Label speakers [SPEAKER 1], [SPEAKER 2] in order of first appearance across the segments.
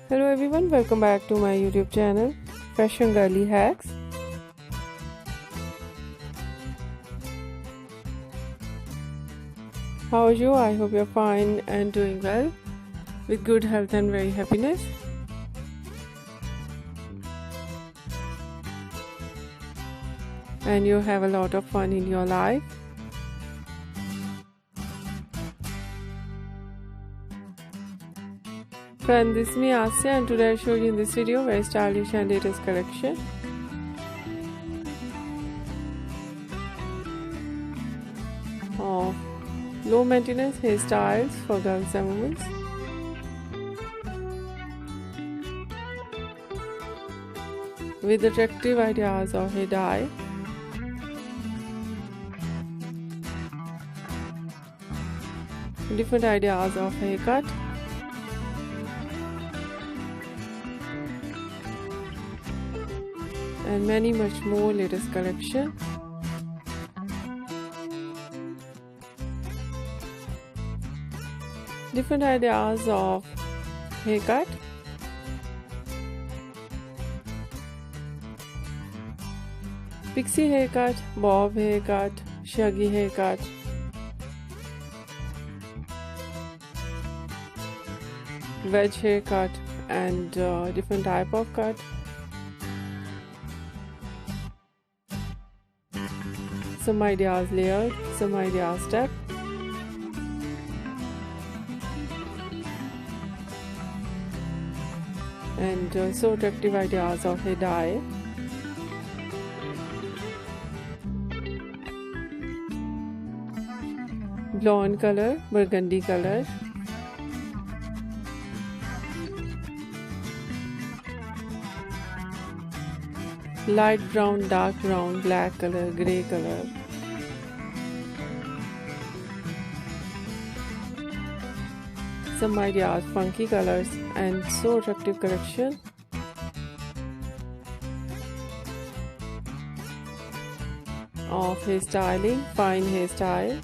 [SPEAKER 1] Hello everyone, welcome back to my YouTube channel Fashion Girly Hacks. How are you? I hope you're fine and doing well with good health and very happiness. And you have a lot of fun in your life. Friends, this is me Asya and today I'll show you in this video very stylish and latest collection. Of low maintenance hairstyles for girls and women. With attractive ideas of hair dye. Different ideas of haircut. And many much more latest collection. Different ideas of haircut. Pixie haircut, bob haircut, shaggy haircut. Wedge haircut and different type of cut. Some ideas layered, some ideas step. And so attractive ideas of hair dye. Blonde color, burgundy color. Light brown, dark brown, black color, grey color. Some ideas, funky colors and so attractive collection. Of hairstyling, fine hairstyle.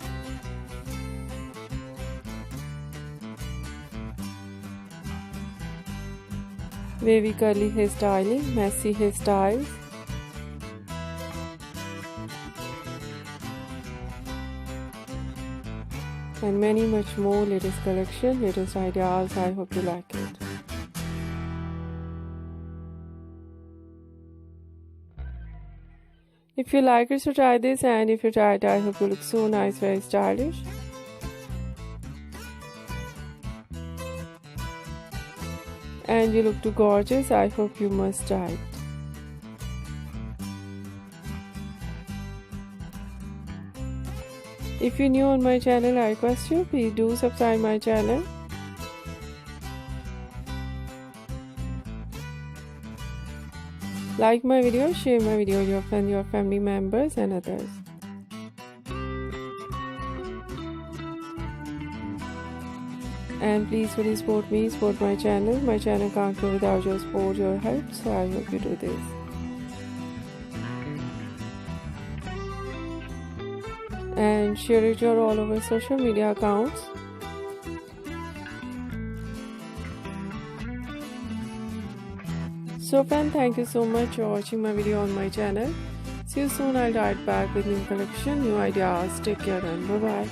[SPEAKER 1] Wavy curly hairstyling, messy hairstyles. And many much more latest collection, latest ideas. I hope you like it. If you like it, so try this, and if you try it, I hope you look so nice, very stylish. And you look too gorgeous. I hope you must try it. If you're new on my channel, I request you, please do subscribe my channel. Like my video, share my video with your friends, your family members and others. And please support me, support my channel. My channel can't grow without your support, your help, so I hope you do this. And share it your all over social media accounts. So friends, thank you so much for watching my video on my channel. See you soon. I'll dive back with new collection, new ideas. Take care and bye bye.